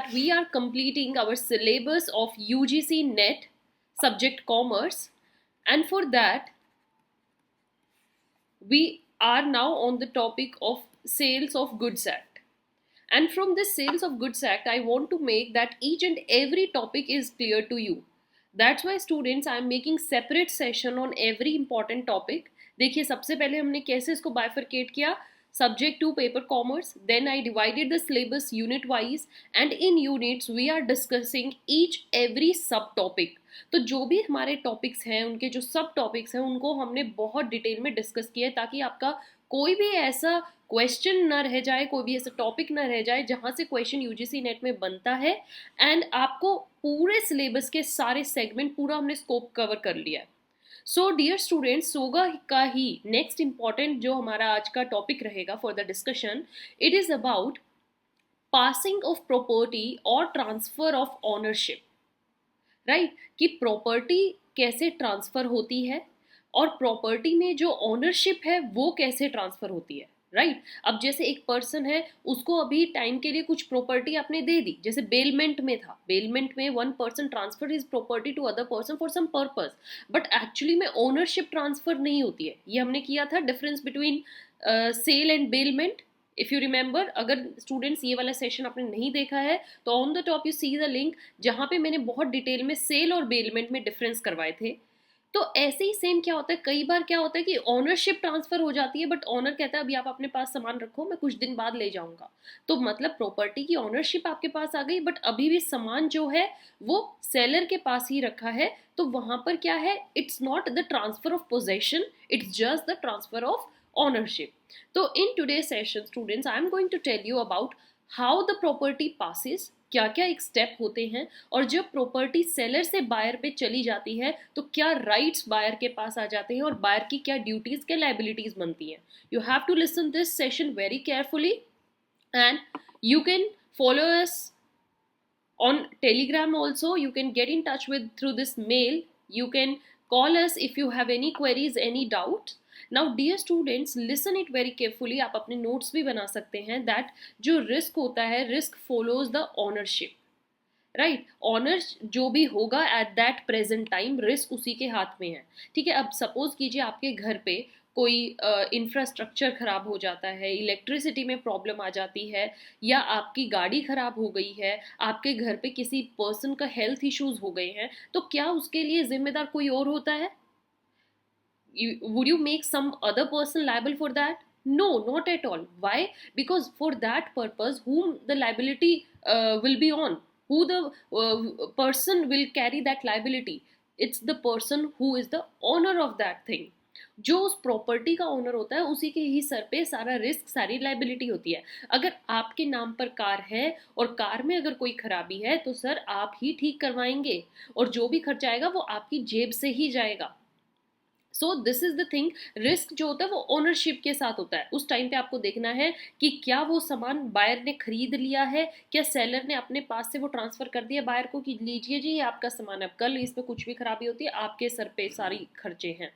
that we are completing our syllabus of UGC NET subject commerce, and for that we are now on the topic of Sales of Goods Act. And from this Sales of Goods Act, I want to make that each and every topic is clear to you. That's why students, I am making separate session on every important topic. देखिए सबसे पहले हमने कैसे इसको bifurcate किया, subject to paper commerce, then I divided the syllabus unit wise, and in units we are discussing each every subtopic. तो जो भी हमारे टॉपिक्स हैं उनके जो सब टॉपिक्स हैं उनको हमने बहुत डिटेल में डिस्कस किया है, ताकि आपका कोई भी ऐसा क्वेश्चन ना रह जाए, कोई भी ऐसा टॉपिक ना रह जाए जहां से क्वेश्चन यूजीसी नेट में बनता है। एंड आपको पूरे सिलेबस के सारे सेगमेंट पूरा हमने स्कोप कवर कर लिया है। सो डियर स्टूडेंट्स, सोगा का ही नेक्स्ट इंपॉर्टेंट जो हमारा आज का टॉपिक रहेगा for the discussion, it is about passing of property और ट्रांसफर ऑफ ऑनरशिप। राइट, कि प्रॉपर्टी कैसे ट्रांसफर होती है और प्रॉपर्टी में जो ऑनरशिप है वो कैसे ट्रांसफर होती है। राइट, अब जैसे एक पर्सन है, उसको अभी टाइम के लिए कुछ प्रॉपर्टी आपने दे दी, जैसे बेलमेंट में था, बेलमेंट में one person transfer his property to other person for some purpose, but actually में ओनरशिप ट्रांसफर नहीं होती है। ये हमने किया था difference between sale and bailment. If you remember, अगर स्टूडेंट्स ये वाला सेशन आपने नहीं देखा है तो on the top you see the link, जहाँ पे मैंने बहुत डिटेल में सेल और बेलमेंट में डिफरेंस करवाए थे। तो ऐसे ही सेम क्या होता है, कई बार क्या होता है कि ऑनरशिप ट्रांसफर हो जाती है, बट ऑनर कहता है अभी आप अपने पास सामान रखो, मैं कुछ दिन बाद ले जाऊंगा। तो मतलब प्रॉपर्टी की ऑनरशिप आपके पास आ गई, बट अभी भी सामान जो है वो सेलर के पास ही रखा है। तो वहां पर क्या है, it's not the transfer of possession, it's just the transfer of ownership. तो in today session students, I am going to tell you about how the property passes, क्या क्या एक स्टेप होते हैं, और जब प्रॉपर्टी सेलर से बायर पे चली जाती है तो क्या राइट्स बायर के पास आ जाते हैं और बायर की क्या ड्यूटीज, क्या लाइबिलिटीज बनती हैं। You have to listen this session very carefully and you can follow us on Telegram also. You can get in touch with through this mail. You can call us if you have any queries, any doubt. Now dear students, listen it very carefully. आप अपने notes भी बना सकते हैं that जो risk होता है, risk follows the ownership. Right, owner जो भी होगा at that present time, risk उसी के हाथ में है। ठीक है, अब सपोज कीजिए आपके घर पे कोई इंफ्रास्ट्रक्चर खराब हो जाता है, इलेक्ट्रिसिटी में प्रॉब्लम आ जाती है, या आपकी गाड़ी खराब हो गई है, आपके घर पे किसी पर्सन का हेल्थ इश्यूज हो गए हैं, तो क्या उसके लिए जिम्मेदार कोई और होता है? Would you make some other person liable for that? No, not at all. Why? Because for that purpose, whom the liability will be on, who the person will carry that liability, it's the person who is the owner of that thing. जो उस property का owner होता है उसी के ही sir पे सारा risk, सारी लाइबिलिटी होती है। अगर आपके नाम पर कार है और कार में अगर कोई खराबी है तो सर आप ही ठीक करवाएंगे, और जो भी खर्चा आएगा वो आपकी जेब से ही जाएगा। So this is the thing, risk जो होता है वो ओनरशिप के साथ होता है। उस टाइम पे आपको देखना है कि क्या वो सामान बायर ने खरीद लिया है, क्या सेलर ने अपने पास से वो ट्रांसफर कर दिया बायर को कि लीजिए जी आपका सामान, अब कल इसमें कुछ भी खराबी होती है आपके सर पे सारी खर्चे हैं।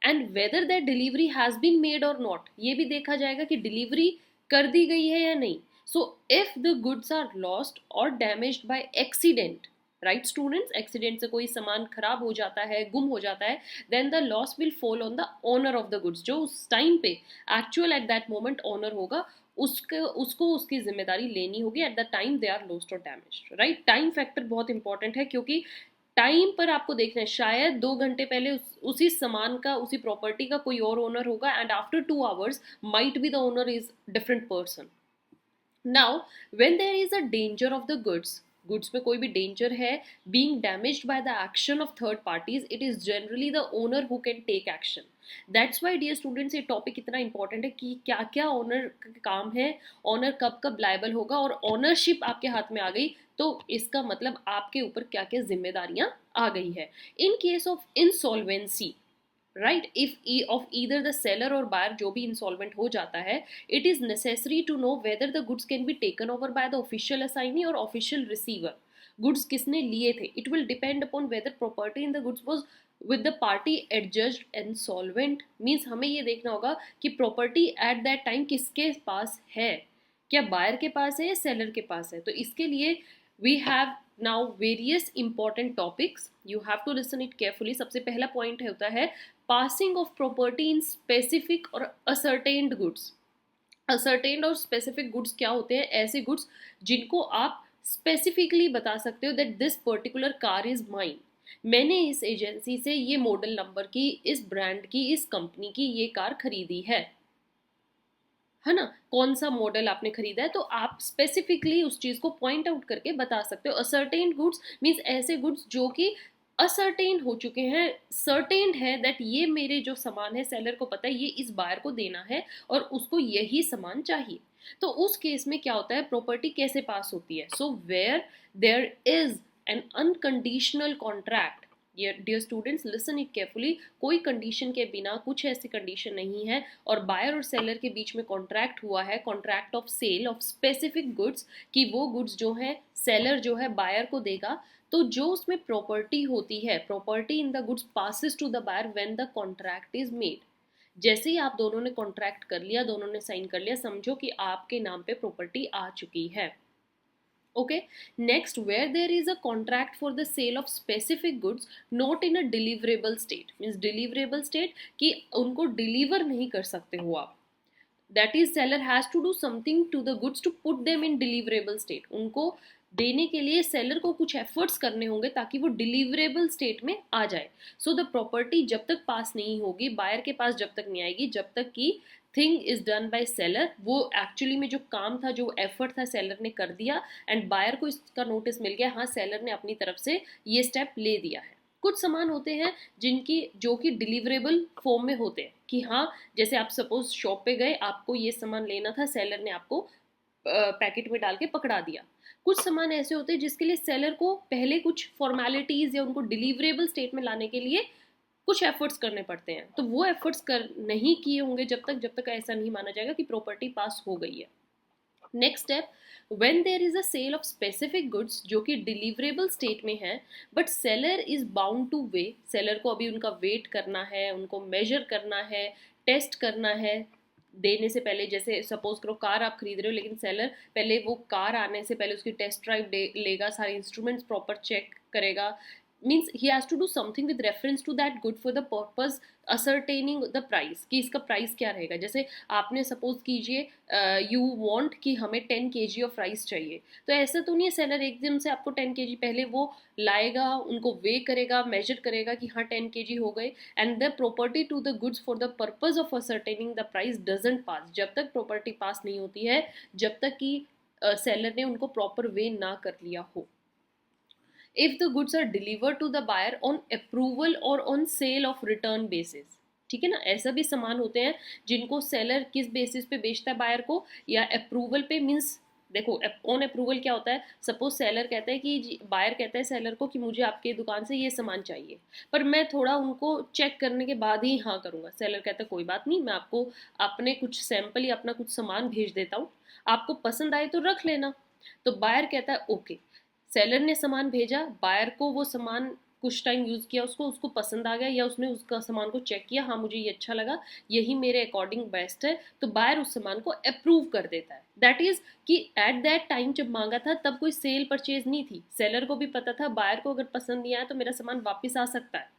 And whether that delivery has been made और नॉट, ये भी देखा जाएगा कि डिलीवरी कर दी गई है या नहीं। So if the goods are lost और damaged by accident, right students, accident से कोई सामान खराब हो जाता है, गुम हो जाता है, then the loss will fall on the owner of the goods. जो उस टाइम पे actual at that moment owner होगा, उसको उसकी जिम्मेदारी लेनी होगी at the time they are lost और डैमेज्ड। राइट, टाइम फैक्टर बहुत इंपॉर्टेंट है, क्योंकि टाइम पर आपको देखना है, शायद 2 घंटे पहले उसी सामान का, उसी प्रॉपर्टी का कोई और ओनर होगा, and after 2 hours might be the owner is different person. Now when there is a danger of the goods में कोई भी डेंजर है, being damaged by the action of third parties, it is generally the owner who can take action. That's why dear students, ये topic इतना important है कि क्या क्या ओनर का काम है, ओनर कब कब लायबल होगा, और ओनरशिप आपके हाथ में आ गई तो इसका मतलब आपके ऊपर क्या क्या जिम्मेदारियां आ गई है। In case of insolvency, right, if of either the seller or buyer, जो भी इंसॉल्वेंट हो जाता है, it is necessary to know whether the goods can be taken over by the official assignee or official receiver. Goods किसने लिए थे, it will depend upon whether property in the goods was with the party adjudged insolvent. Means हमें ये देखना होगा कि property at that time किसके पास है, क्या बायर के पास है या सेलर के पास है? तो इसके लिए we have now various important topics, you have to listen it carefully. सबसे पहला पॉइंट होता है passing of property in specific और असर्टेन्ड गुड्स. असर्टेन्ड और स्पेसिफिक गुड्स क्या होते हैं? ऐसे गुड्स जिनको आप स्पेसिफिकली बता सकते हो that this particular car is mine. मैंने इस एजेंसी से ये मॉडल नंबर की, इस ब्रांड की, इस कंपनी की ये कार खरीदी है ना. कौन सा मॉडल आपने खरीदा है, तो आप स्पेसिफिकली उस चीज को पॉइंट आउट करके बता सकते हो. असर्टेन गुड्स मीन्स ऐसे गुड्स जो कि असर्टेन हो चुके हैं, सर्टेन है दैट ये मेरे जो सामान है, सेलर को पता है ये इस बायर को देना है और उसको यही सामान चाहिए. तो उस केस में क्या होता है, प्रॉपर्टी कैसे पास होती है? So where there is an unconditional contract, dear students listen it carefully, कोई कंडीशन के बिना, कुछ ऐसी कंडीशन नहीं है और बायर और सेलर के बीच में कॉन्ट्रैक्ट हुआ है, contract of sale of specific goods, कि वो गुड्स जो है सेलर जो है बायर को देगा. तो जो उसमें प्रॉपर्टी होती है, property in the goods passes to the buyer when the contract is made. जैसे ही आप दोनों ने कॉन्ट्रैक्ट कर लिया, दोनों ने साइन कर लिया, समझो कि आपके नाम पे प्रॉपर्टी आ चुकी है. Okay, next, where there is a contract for the sale of specific goods not in a deliverable state, means deliverable state कि उनको deliver नहीं कर सकते हो आप, that is seller has to do something to the goods to put them in deliverable state. उनको देने के लिए सेलर को कुछ एफर्ट्स करने होंगे ताकि वो डिलीवरेबल स्टेट में आ जाए. सो द प्रॉपर्टी जब तक पास नहीं होगी, बायर के पास जब तक नहीं आएगी, जब तक कि thing is done by seller, वो एक्चुअली में जो काम था, जो एफर्ट था, सेलर ने कर दिया एंड बायर को इसका नोटिस मिल गया, हाँ सेलर ने अपनी तरफ से ये स्टेप ले दिया है. कुछ सामान होते हैं जिनकी जो कि डिलीवरेबल फॉर्म में होते हैं कि हाँ, जैसे आप सपोज शॉप पे गए, आपको ये सामान लेना था, सेलर ने आपको पैकेट में डाल के पकड़ा दिया. कुछ सामान ऐसे होते हैं जिसके लिए सेलर को पहले कुछ फॉर्मेलिटीज या उनको डिलीवरेबल स्टेट में लाने के लिए कुछ एफर्ट्स करने पड़ते हैं. तो वो एफर्ट्स कर नहीं किए होंगे जब तक ऐसा नहीं माना जाएगा कि प्रॉपर्टी पास हो गई है. Next step, when there is a sale of specific goods जो कि डिलीवरेबल स्टेट में है but seller is bound two way, seller को अभी उनका वेट करना है, उनको मेजर करना है, टेस्ट करना है देने से पहले. जैसे सपोज करो कार आप खरीद रहे हो, लेकिन सेलर पहले वो कार आने से पहले उसकी टेस्ट ड्राइव लेगा, सारे इंस्ट्रूमेंट्स प्रॉपर चेक करेगा. Means he has to do something with reference to that good for the purpose ascertaining the price, कि इसका प्राइस क्या रहेगा. जैसे आपने सपोज कीजिए यू वांट कि हमें 10 kg ऑफ राइस चाहिए, तो ऐसा तो नहीं है सेलर एकदम से आपको 10 kg, पहले वो लाएगा, उनको वे करेगा, मेजर करेगा कि हाँ 10 kg हो गए, and the property to the goods for the purpose of ascertaining the price doesn't pass. जब तक प्रॉपर्टी पास नहीं होती है, जब तक कि सेलर ने उनको प्रॉपर वे ना कर लिया हो. if the goods are delivered to the buyer on approval or on sale of return basis. ठीक है ना, ऐसा भी सामान होते हैं जिनको सेलर किस बेसिस पे बेचता है बायर को, या अप्रूवल पे. मीन्स देखो ऑन अप्रूवल क्या होता है, सपोज सेलर कहता है कि बायर कहता है सेलर को कि मुझे आपके दुकान से ये सामान चाहिए, पर मैं थोड़ा उनको चेक करने के बाद ही हाँ करूँगा. सेलर कहता है कोई बात नहीं, मैं आपको अपने कुछ सैंपल या अपना कुछ सामान भेज देता हूँ, आपको पसंद आए तो रख लेना. तो बायर कहता है ओके. सेलर ने सामान भेजा, बायर को वो सामान कुछ टाइम यूज़ किया, उसको पसंद आ गया, या उसने उसका सामान को चेक किया, हाँ मुझे ये अच्छा लगा, यही मेरे अकॉर्डिंग बेस्ट है, तो बायर उस सामान को अप्रूव कर देता है. दैट इज़ कि एट दैट टाइम जब मांगा था तब कोई सेल परचेज नहीं थी, सेलर को भी पता था बायर को अगर पसंद नहीं आया तो मेरा सामान वापस आ सकता है,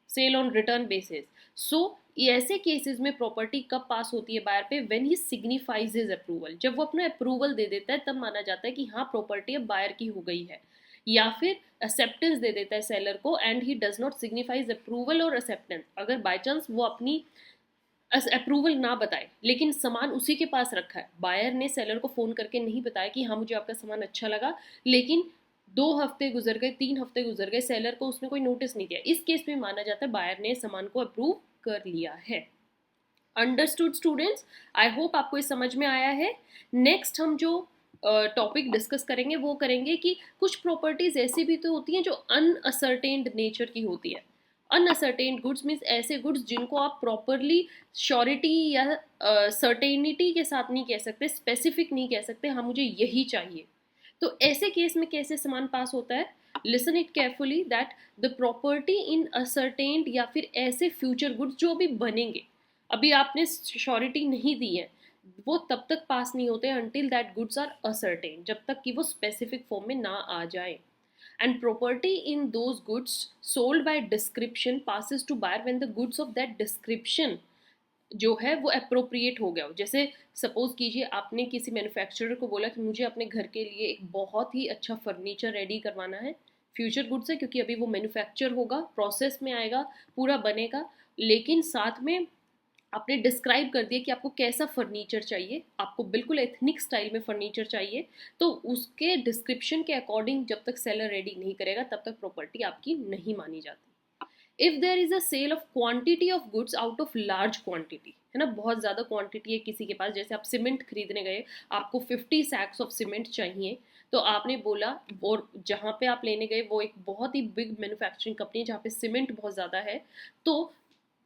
सेल ऑन रिटर्न बेसिस. सो ऐसे केसेस में प्रॉपर्टी कब पास होती है बायर पे, when he signifies his approval. जब वो अपना अप्रूवल दे देता है तब माना जाता है कि हाँ प्रॉपर्टी अब बायर की हो गई है. या फिर एक्सेप्टेंस दे देता है सेलर को and he does not signifies approval और एक्सेप्टेंस. अगर बाय चांस वो अपनी अप्रूवल ना बताए लेकिन सामान उसी के पास रखा है, बायर ने सेलर को फ़ोन करके नहीं बताया कि हाँ मुझे आपका सामान अच्छा लगा, लेकिन 2 हफ्ते गुजर गए, 3 हफ्ते गुजर गए, सेलर को उसने कोई नोटिस नहीं दिया, इस केस में माना जाता है बायर ने सामान को अप्रूव कर लिया है. अंडरस्टूड स्टूडेंट्स, आई होप आपको ये समझ में आया है. नेक्स्ट हम जो टॉपिक डिस्कस करेंगे वो करेंगे कि कुछ प्रॉपर्टीज ऐसी भी तो होती हैं जो अनअसर्टेन्ड नेचर की होती है. अनअसर्टेन्ड गुड्स मीन्स ऐसे गुड्स जिनको आप प्रॉपरली श्योरिटी या सर्टेनिटी के साथ नहीं कह सकते, स्पेसिफिक नहीं कह सकते, हाँ मुझे यही चाहिए. तो ऐसे केस में कैसे सामान पास होता है, listen it carefully, that the property in ascertained या फिर ऐसे फ्यूचर गुड्स जो भी बनेंगे, अभी आपने श्योरिटी नहीं दी है, वो तब तक पास नहीं होते until that goods are ascertained, जब तक कि वो स्पेसिफिक फॉर्म में ना आ जाए. And property in those goods sold by description passes to buyer when the goods of that description जो है वो अप्रोप्रिएट हो गया हो. जैसे सपोज कीजिए आपने किसी मैन्युफैक्चरर को बोला कि मुझे अपने घर के लिए एक बहुत ही अच्छा फर्नीचर रेडी करवाना है. फ्यूचर गुड्स है क्योंकि अभी वो मैन्युफैक्चर होगा, प्रोसेस में आएगा, पूरा बनेगा, लेकिन साथ में आपने डिस्क्राइब कर दिया कि आपको कैसा फर्नीचर चाहिए, आपको बिल्कुल एथनिक स्टाइल में फर्नीचर चाहिए. तो उसके डिस्क्रिप्शन के अकॉर्डिंग जब तक सेलर रेडी नहीं करेगा तब तक प्रॉपर्टी आपकी नहीं मानी जाती. If there is a sale of quantity of goods out of large quantity, है ना, बहुत ज़्यादा क्वांटिटी है किसी के पास, जैसे आप सीमेंट खरीदने गए, आपको 50 सैक्स ऑफ सीमेंट चाहिए, तो आपने बोला, और जहाँ पे आप लेने गए वो एक बहुत ही बिग मैन्युफैक्चरिंग कंपनी है जहाँ पे सीमेंट बहुत ज़्यादा है. तो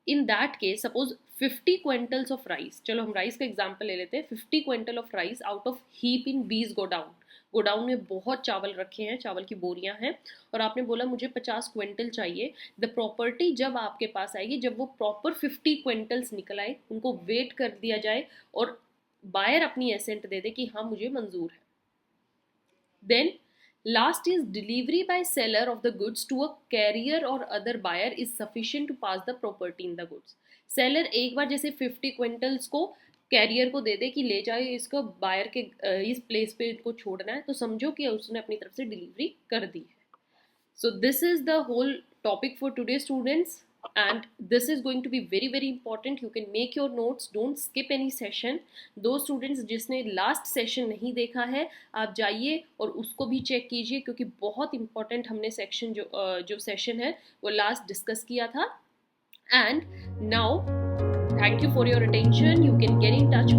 in that case suppose 50 quintals of rice, चलो हम राइस का एग्जांपल ले लेते हैं, 50 quintal of rice out of heap in this godown, godown में बहुत चावल रखे हैं, चावल की बोरियां हैं, और आपने बोला मुझे 50 क्विंटल चाहिए. द प्रॉपर्टी जब आपके पास आएगी जब वो प्रॉपर 50 क्विंटल्स निकल आए, उनको वेट कर दिया जाए और बायर अपनी एसेंट दे दे कि हाँ मुझे मंजूर है. Then last is delivery by seller of the goods to a carrier or other buyer is sufficient to pass the property in the goods. Seller एक बार जैसे 50 क्विंटल्स को कैरियर को दे दे कि ले जाए इसको बायर के इस प्लेस पे इनको छोड़ना है, तो समझो कि उसने अपनी तरफ से डिलीवरी कर दी है. So this is the whole topic for today, students, and this is going to be very very important. You can make your notes, don't skip any session. दो students जिसने last session नहीं देखा है आप जाइए और उसको भी check कीजिए, क्योंकि बहुत important हमने section जो session है वो last discuss किया था. And now thank you for your attention. You can get in touch